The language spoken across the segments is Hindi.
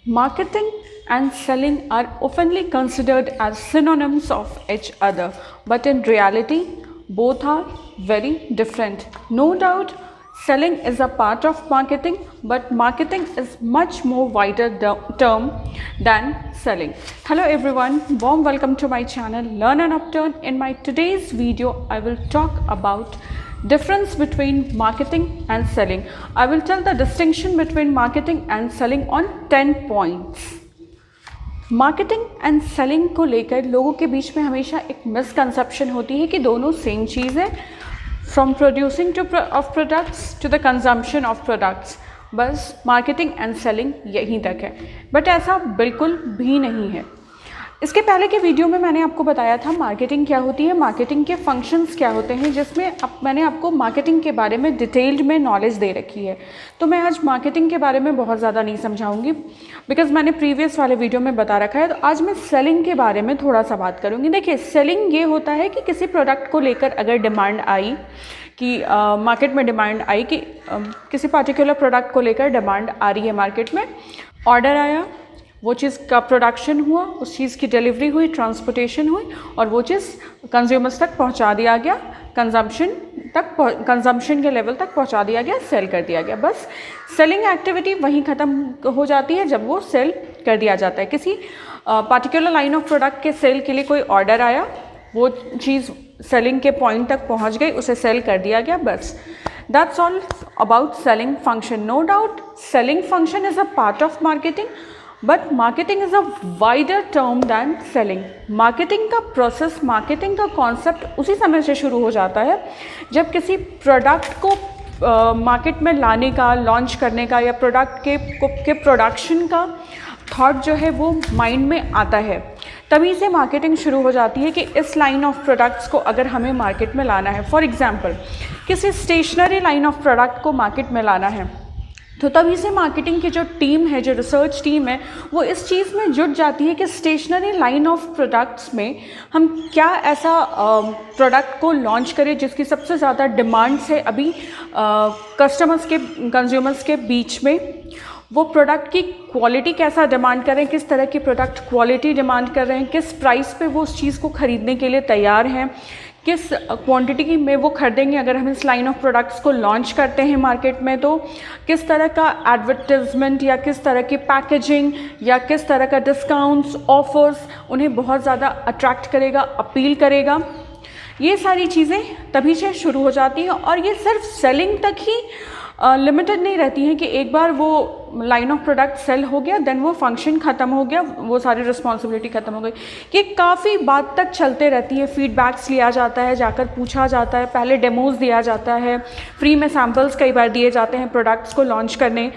Marketing and selling are oftenly considered as synonyms of each other, but in reality, both are very different. No doubt, selling is a part of marketing, but marketing is much more wider term than selling. Hello everyone, warm welcome to my channel Learn and Upturn. In my today's video, I will talk about difference between marketing and selling. I will tell the distinction between marketing and selling on 10 points. Marketing and selling को लेकर लोगों के बीच में हमेशा एक मिसकंसेप्शन होती है कि दोनों सेम चीज़ है, from producing of products to the consumption of products, बस मार्केटिंग एंड सेलिंग यहीं तक है। बट ऐसा बिल्कुल भी नहीं है। इसके पहले के वीडियो में मैंने आपको बताया था मार्केटिंग क्या होती है, मार्केटिंग के फंक्शंस क्या होते हैं, जिसमें मैंने आपको मार्केटिंग के बारे में डिटेल्ड में नॉलेज दे रखी है। तो मैं आज मार्केटिंग के बारे में बहुत ज़्यादा नहीं समझाऊंगी बिकॉज मैंने प्रीवियस वाले वीडियो में बता रखा है। तो आज मैं सेलिंग के बारे में थोड़ा सा बात करूँगी। देखिए, सेलिंग ये होता है कि किसी प्रोडक्ट को लेकर अगर डिमांड आई कि मार्केट में डिमांड आई कि किसी पर्टिकुलर प्रोडक्ट को लेकर डिमांड आ रही है मार्केट में, ऑर्डर आया, वो चीज़ का प्रोडक्शन हुआ, उस चीज़ की डिलीवरी हुई, ट्रांसपोर्टेशन हुई और वो चीज़ कंज्यूमर्स तक पहुंचा दिया गया, कंजम्पशन के लेवल तक पहुंचा दिया गया, सेल कर दिया गया। बस सेलिंग एक्टिविटी वहीं ख़त्म हो जाती है जब वो सेल कर दिया जाता है। किसी पर्टिकुलर लाइन ऑफ प्रोडक्ट के सेल के लिए कोई ऑर्डर आया, वो चीज़ सेलिंग के पॉइंट तक पहुँच गई, उसे सेल कर दिया गया, बस। That's all about selling function. No doubt selling function is a part of marketing, but marketing is a wider term than selling. Marketing का प्रोसेस, मार्केटिंग का कॉन्सेप्ट उसी समय से शुरू हो जाता है जब किसी प्रोडक्ट को मार्केट में लाने का, लॉन्च करने का या प्रोडक्ट के प्रोडक्शन का थॉट जो है वो माइंड में आता है। तभी से मार्केटिंग शुरू हो जाती है कि इस लाइन ऑफ प्रोडक्ट्स को अगर हमें मार्केट में लाना है। फॉर एग्जांपल, किसी स्टेशनरी लाइन ऑफ प्रोडक्ट को मार्केट में लाना है, तो तभी से मार्केटिंग की जो टीम है, जो रिसर्च टीम है, वो इस चीज़ में जुट जाती है कि स्टेशनरी लाइन ऑफ प्रोडक्ट्स में हम क्या ऐसा प्रोडक्ट को लॉन्च करें जिसकी सबसे ज़्यादा डिमांड्स है अभी कंज्यूमर्स के बीच में। वो प्रोडक्ट की क्वालिटी कैसा डिमांड कर रहे हैं, किस तरह की प्रोडक्ट क्वालिटी डिमांड कर रहे हैं, किस प्राइस पे वो उस चीज़ को ख़रीदने के लिए तैयार हैं, किस क्वांटिटी में वो खरीदेंगे अगर हम इस लाइन ऑफ प्रोडक्ट्स को लॉन्च करते हैं मार्केट में, तो किस तरह का एडवर्टाइजमेंट या किस तरह की पैकेजिंग या किस तरह का डिस्काउंट्स, ऑफर्स उन्हें बहुत ज़्यादा अट्रैक्ट करेगा, अपील करेगा। ये सारी चीज़ें तभी से शुरू हो जाती हैं और ये सिर्फ सेलिंग तक ही लिमिटेड नहीं रहती हैं कि एक बार वो लाइन ऑफ प्रोडक्ट सेल हो गया देन वो फंक्शन ख़त्म हो गया, वो सारी रिस्पॉन्सिबिलिटी ख़त्म हो गई। ये काफ़ी बात तक चलते रहती है। फीडबैक्स लिया जाता है, जाकर पूछा जाता है, पहले डेमोज़ दिया जाता है, फ्री में सैम्पल्स कई बार दिए जाते हैं प्रोडक्ट्स को लॉन्च करने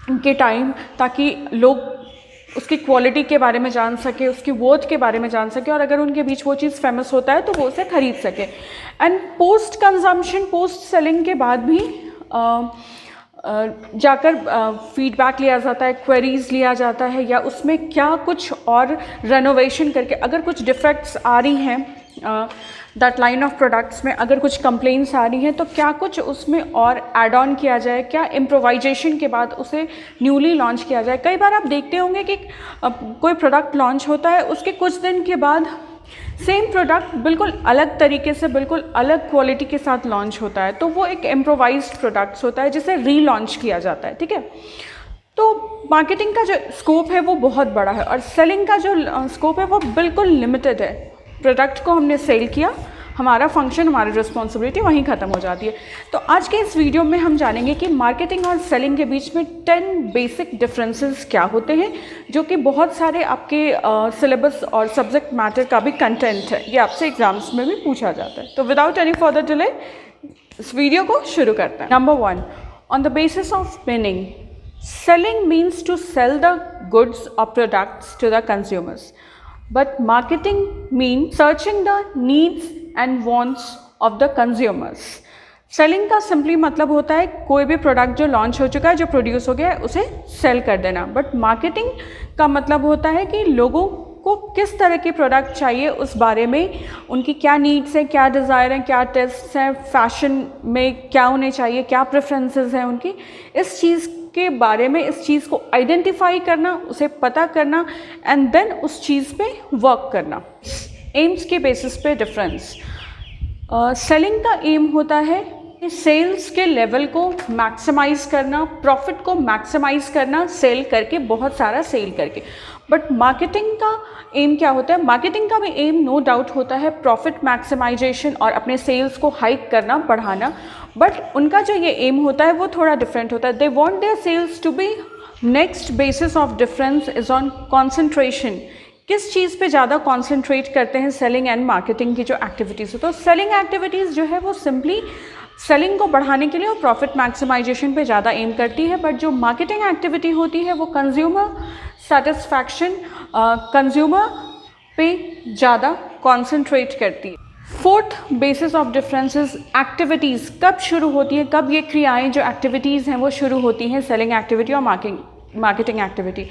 के टाइम, ताकि लोग उसकी क्वालिटी के बारे में जान सके, उसकी वर्थ के बारे में जान सके और अगर उनके बीच वो चीज़ फेमस होता है तो वो उसे ख़रीद सके। And post consumption, post selling के बाद भी जाकर फीडबैक लिया जाता है, क्वेरीज लिया जाता है या उसमें क्या कुछ और रेनोवेशन करके, अगर कुछ डिफेक्ट्स आ रही हैं दैट लाइन ऑफ प्रोडक्ट्स में, अगर कुछ कंप्लेंट्स आ रही हैं तो क्या कुछ उसमें और ऐड ऑन किया जाए, क्या इम्प्रोवाइजेशन के बाद उसे न्यूली लॉन्च किया जाए। कई बार आप देखते होंगे कि कोई प्रोडक्ट लॉन्च होता है, उसके कुछ दिन के बाद सेम प्रोडक्ट बिल्कुल अलग तरीके से, बिल्कुल अलग क्वालिटी के साथ लॉन्च होता है, तो वो एक इम्प्रोवाइज्ड प्रोडक्ट्स होता है जिसे रीलॉन्च किया जाता है। ठीक है, तो मार्केटिंग का जो स्कोप है वो बहुत बड़ा है और सेलिंग का जो स्कोप है वो बिल्कुल लिमिटेड है। प्रोडक्ट को हमने सेल किया, हमारा फंक्शन, हमारी रिस्पॉन्सिबिलिटी वहीं ख़त्म हो जाती है। तो आज के इस वीडियो में हम जानेंगे कि मार्केटिंग और सेलिंग के बीच में 10 बेसिक डिफरेंसेस क्या होते हैं, जो कि बहुत सारे आपके सिलेबस और सब्जेक्ट मैटर का भी कंटेंट है। ये आपसे एग्जाम्स में भी पूछा जाता है। तो विदाउट एनी फर्दर डिले इस वीडियो को शुरू करते हैं। Number 1, on the basis of meaning, selling means to sell the goods और products to the consumers, but marketing means searching the needs and wants of the consumers. Selling का सिंपली मतलब होता है कोई भी प्रोडक्ट जो लॉन्च हो चुका है, जो प्रोड्यूस हो गया है, उसे सेल कर देना। बट मार्केटिंग का मतलब होता है कि लोगों को किस तरह की प्रोडक्ट चाहिए, उस बारे में उनकी क्या नीड्स हैं, क्या डिज़ायर हैं, क्या टेस्ट्स हैं, फैशन में क्या उन्हें चाहिए, क्या प्रेफरेंसेस हैं उनकी, इस चीज़ उसके बारे में, इस चीज़ को आइडेंटिफाई करना, उसे पता करना एंड देन उस चीज़ पे वर्क करना। एम्स के बेसिस पे डिफरेंस। सेलिंग का एम होता है सेल्स के लेवल को मैक्सिमाइज करना, प्रॉफिट को मैक्सिमाइज करना, सेल करके, बहुत सारा सेल करके। बट मार्केटिंग का एम क्या होता है? मार्केटिंग का भी एम नो डाउट होता है प्रॉफिट मैक्सिमाइजेशन और अपने सेल्स को हाइक करना, बढ़ाना, बट उनका जो ये एम होता है वो थोड़ा डिफरेंट होता है। They want their sales to be. Next basis of difference is on concentration. किस चीज़ पे ज़्यादा कॉन्सेंट्रेट करते हैं सेलिंग एंड मार्केटिंग की जो एक्टिविटीज़ हो? तो सेलिंग एक्टिविटीज़ जो है वो सिंपली सेलिंग को बढ़ाने के लिए और प्रॉफिट मैक्सिमाइजेशन पे ज़्यादा एम करती है, बट जो मार्केटिंग एक्टिविटी होती है वो कंज्यूमर सेटिस्फैक्शन, कंज्यूमर पे ज़्यादा कॉन्सेंट्रेट करती है। Fourth basis of differences activities. कब शुरू होती है, कब ये क्रियाएं जो एक्टिविटीज़ हैं वो शुरू होती हैं, सेलिंग एक्टिविटी और मार्केटिंग एक्टिविटी?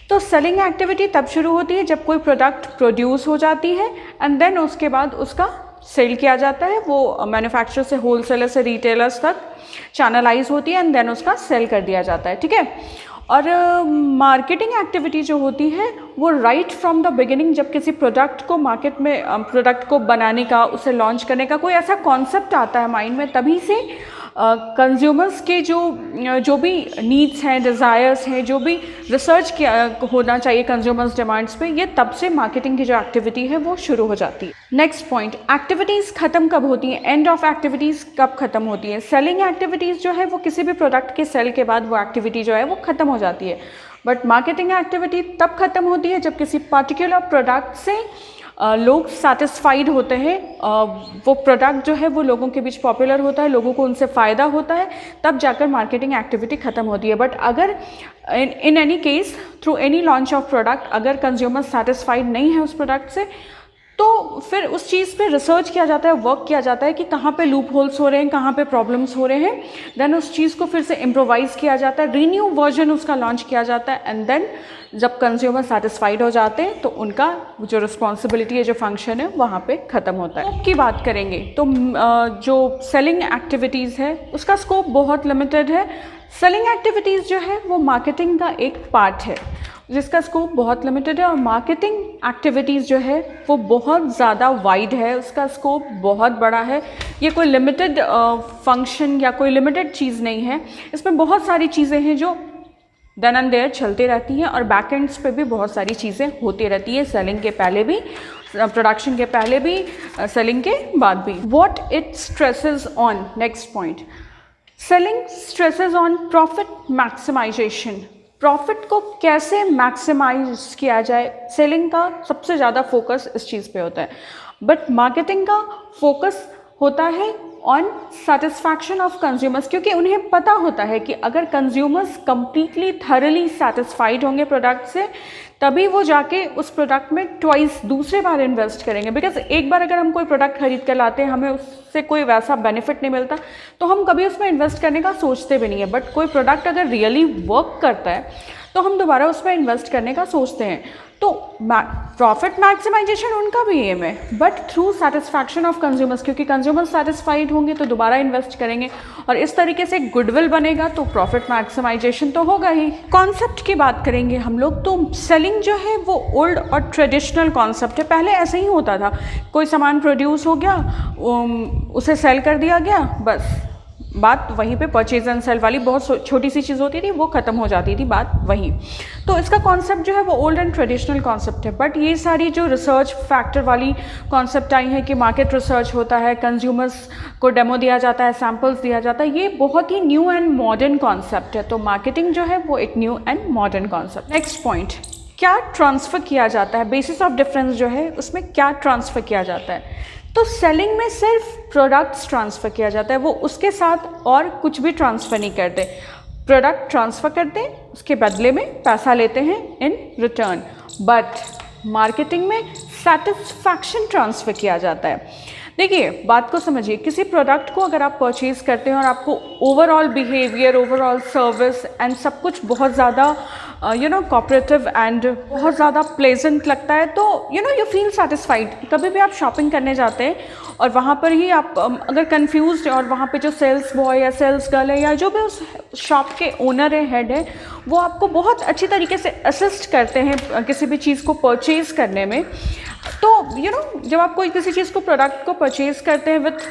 तो सेलिंग एक्टिविटी तब शुरू होती है जब कोई प्रोडक्ट प्रोड्यूस हो जाती है एंड देन उसके बाद उसका सेल किया जाता है, वो मैन्युफैक्चरर से होलसेलर से रिटेलर्स तक चैनलाइज होती है एंड देन उसका सेल कर दिया जाता है, ठीक है। और मार्केटिंग एक्टिविटी जो होती है वो राइट फ्रॉम द बिगिनिंग, जब किसी प्रोडक्ट को मार्केट में प्रोडक्ट को बनाने का, उसे लॉन्च करने का कोई ऐसा कॉन्सेप्ट आता है माइंड में, तभी से कंज्यूमर्स के जो भी नीड्स हैं, डिज़ायर्स हैं, जो भी रिसर्च किया होना चाहिए कंज्यूमर्स डिमांड्स पे, ये तब से मार्केटिंग की जो एक्टिविटी है वो शुरू हो जाती है। नेक्स्ट पॉइंट, एक्टिविटीज़ ख़त्म कब होती हैं? एंड ऑफ एक्टिविटीज़ कब ख़त्म होती है? सेलिंग एक्टिविटीज़ जो है वो किसी भी प्रोडक्ट के सेल के बाद वो एक्टिविटी जो है वो ख़त्म हो जाती है, बट मार्केटिंग एक्टिविटी तब ख़त्म होती है जब किसी पर्टिकुलर प्रोडक्ट से लोग सेटिस्फाइड होते हैं, वो प्रोडक्ट जो है वो लोगों के बीच पॉपुलर होता है, लोगों को उनसे फ़ायदा होता है, तब जाकर मार्केटिंग एक्टिविटी ख़त्म होती है। बट अगर in any case through any launch of product अगर कंज्यूमर सेटिस्फाइड नहीं है उस प्रोडक्ट से, तो फिर उस चीज़ पे रिसर्च किया जाता है, वर्क किया जाता है कि कहाँ पे लूप होल्स हो रहे हैं, कहाँ पे प्रॉब्लम्स हो रहे हैं, देन उस चीज़ को फिर से इम्प्रोवाइज़ किया जाता है, रीन्यू वर्जन उसका लॉन्च किया जाता है एंड देन जब कंज्यूमर सेटिस्फाइड हो जाते हैं तो उनका जो रिस्पॉन्सिबिलिटी है, जो फंक्शन है, वहाँ पे ख़त्म होता है। की बात करेंगे तो जो सेलिंग एक्टिविटीज़ है उसका स्कोप बहुत लिमिटेड है। सेलिंग एक्टिविटीज़ जो है वो मार्केटिंग का एक पार्ट है जिसका स्कोप बहुत लिमिटेड है, और मार्केटिंग एक्टिविटीज़ जो है वो बहुत ज़्यादा वाइड है, उसका स्कोप बहुत बड़ा है। ये कोई लिमिटेड फंक्शन या कोई लिमिटेड चीज़ नहीं है, इसमें बहुत सारी चीज़ें हैं जो देन एंड देयर चलती रहती हैं, और बैक एंड्स पे भी बहुत सारी चीज़ें होती रहती है, सेलिंग के पहले भी, प्रोडक्शन के पहले भी, सेलिंग के बाद भी। What it stresses on, next point, selling stresses on profit maximisation. Profit को कैसे मैक्सिमाइज किया जाए, सेलिंग का सबसे ज़्यादा फोकस इस चीज़ पे होता है, बट मार्केटिंग का फोकस होता है ऑन सेटिस्फैक्शन ऑफ कंज्यूमर्स, क्योंकि उन्हें पता होता है कि अगर कंज्यूमर्स कंप्लीटली थरली सेटिस्फाइड होंगे प्रोडक्ट से, तभी वो जाके उस प्रोडक्ट में ट्वाइस, दूसरे बार इन्वेस्ट करेंगे। बिकॉज एक बार अगर हम कोई प्रोडक्ट खरीद कर लाते हैं, हमें उससे कोई वैसा बेनिफिट नहीं मिलता, तो हम कभी उसमें इन्वेस्ट करने का सोचते भी नहीं है। बट कोई प्रोडक्ट अगर रियली वर्क करता है तो हम दोबारा उसमें इन्वेस्ट करने का सोचते हैं। तो प्रॉफिट मैक्सिमाइजेशन उनका भी एम है, but through satisfaction of consumers, क्योंकि कंज्यूमर सेटिस्फाइड होंगे तो दोबारा इन्वेस्ट करेंगे और इस तरीके से गुडविल बनेगा, तो प्रॉफिट मैक्सिमाइजेशन तो होगा ही। कॉन्सेप्ट की बात करेंगे हम लोग, तो सेलिंग जो है वो ओल्ड और ट्रेडिशनल कॉन्सेप्ट है। पहले ऐसे ही होता था, कोई सामान प्रोड्यूस हो गया, उसे सेल कर दिया गया, बस बात वहीं पे परचेज एंड सेल वाली बहुत छोटी सी चीज़ होती थी, वो ख़त्म हो जाती थी बात वहीं। तो इसका कॉन्सेप्ट जो है वो ओल्ड एंड ट्रेडिशनल कॉन्सेप्ट है। बट ये सारी जो रिसर्च फैक्टर वाली कॉन्सेप्ट आई है कि मार्केट रिसर्च होता है, कंज्यूमर्स को डेमो दिया जाता है, सैम्पल्स दिया जाता है, ये बहुत ही न्यू एंड मॉडर्न कॉन्सेप्ट है। तो मार्केटिंग जो है वो एक new and modern concept. Next point, क्या ट्रांसफ़र किया जाता है, बेसिस ऑफ डिफरेंस जो है उसमें क्या ट्रांसफ़र किया जाता है। तो सेलिंग में सिर्फ प्रोडक्ट्स ट्रांसफ़र किया जाता है, वो उसके साथ और कुछ भी ट्रांसफ़र नहीं करते। प्रोडक्ट ट्रांसफ़र करते हैं, उसके बदले में पैसा लेते हैं इन रिटर्न। बट मार्केटिंग में सेटिस्फैक्शन ट्रांसफ़र किया जाता है। देखिए, बात को समझिए, किसी प्रोडक्ट को अगर आप परचेज़ करते हैं और आपको overall behaviour, overall service and सब कुछ बहुत ज़्यादा कोऑपरेटिव एंड बहुत ज़्यादा प्लेजेंट लगता है, तो यू फील सेटिस्फाइड। कभी भी आप शॉपिंग करने जाते हैं और वहाँ पर ही आप अगर कंफ्यूज्ड और वहाँ पे जो सेल्स बॉय या सेल्स गर्ल है या जो भी उस शॉप के ओनर है, हेड है, वो आपको बहुत अच्छी तरीके से असिस्ट करते हैं किसी भी चीज़ को परचेज़ करने में। तो जब आप कोई किसी चीज़ को, प्रोडक्ट को परचेज़ करते हैं विथ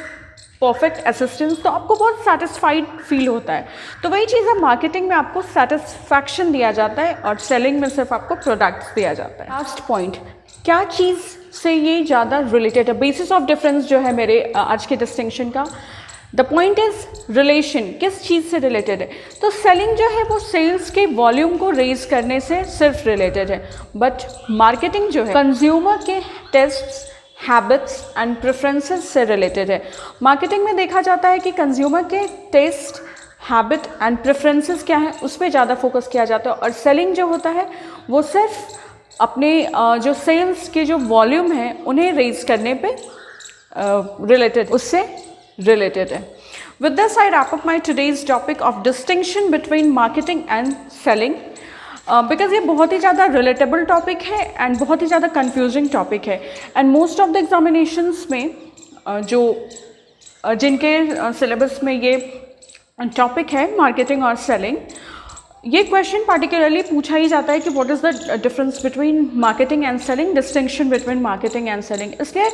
परफेक्ट असिस्टेंस, तो आपको बहुत सेटिस्फाइड फील होता है। तो वही चीज़ है, मार्केटिंग में आपको सेटिस्फैक्शन दिया जाता है और सेलिंग में सिर्फ आपको प्रोडक्ट्स दिया जाता है। लास्ट पॉइंट, क्या चीज़ से ये ज़्यादा रिलेटेड है? बेसिस ऑफ डिफरेंस जो है मेरे आज के डिस्टिंक्शन का, द पॉइंट इज रिलेशन, किस चीज़ से रिलेटेड है? तो सेलिंग जो है वो सेल्स के वॉल्यूम को रेज करने से सिर्फ रिलेटेड है, बट मार्केटिंग जो है कंज्यूमर के टेस्ट्स, हैबिट्स एंड प्रेफरेंसेस से रिलेटेड है। मार्केटिंग में देखा जाता है कि कंज्यूमर के टेस्ट, हैबिट एंड प्रेफरेंसेस क्या है, उस पर ज़्यादा फोकस किया जाता है, और सेलिंग जो होता है वो सिर्फ अपने जो सेल्स के जो वॉल्यूम है उन्हें रेज करने पे रिलेटेड, उससे रिलेटेड है। With this, I wrap up my today's topic of distinction between marketing and selling, because ये बहुत ही ज़्यादा relatable topic है and बहुत ही ज़्यादा confusing topic है, and most of the examinations में जो जिनके syllabus में ये topic है marketing और selling, ये क्वेश्चन पार्टिकुलरली पूछा ही जाता है कि what is the difference between marketing and selling, distinction between marketing and selling. इसलिए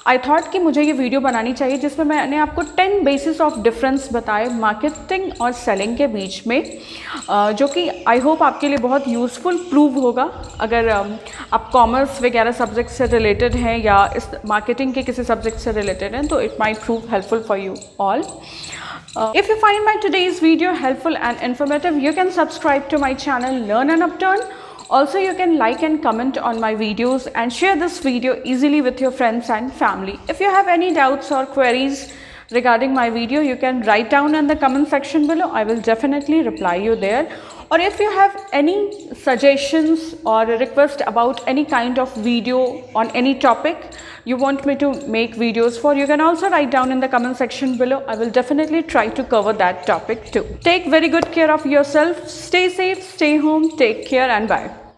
आई थॉट कि मुझे ये वीडियो बनानी चाहिए जिसमें मैंने आपको 10 बेसिस ऑफ डिफरेंस बताए मार्केटिंग और सेलिंग के बीच में, जो कि आई होप आपके लिए बहुत यूज़फुल प्रूव होगा। अगर आप कॉमर्स वगैरह सब्जेक्ट से रिलेटेड हैं या इस मार्केटिंग के किसी सब्जेक्ट से रिलेटेड हैं, तो it might prove helpful for you all. If you find my today's video helpful and informative, you can subscribe to my channel Learn and Upturn. Also, you can like and comment on my videos and share this video easily with your friends and family. If you have any doubts or queries regarding my video, you can write down in the comment section below. I will definitely reply you there. Or if you have any suggestions or request about any kind of video on any topic you want me to make videos for, you can also write down in the comment section below. I will definitely try to cover that topic too. Take very good care of yourself. Stay safe, stay home, take care, and bye.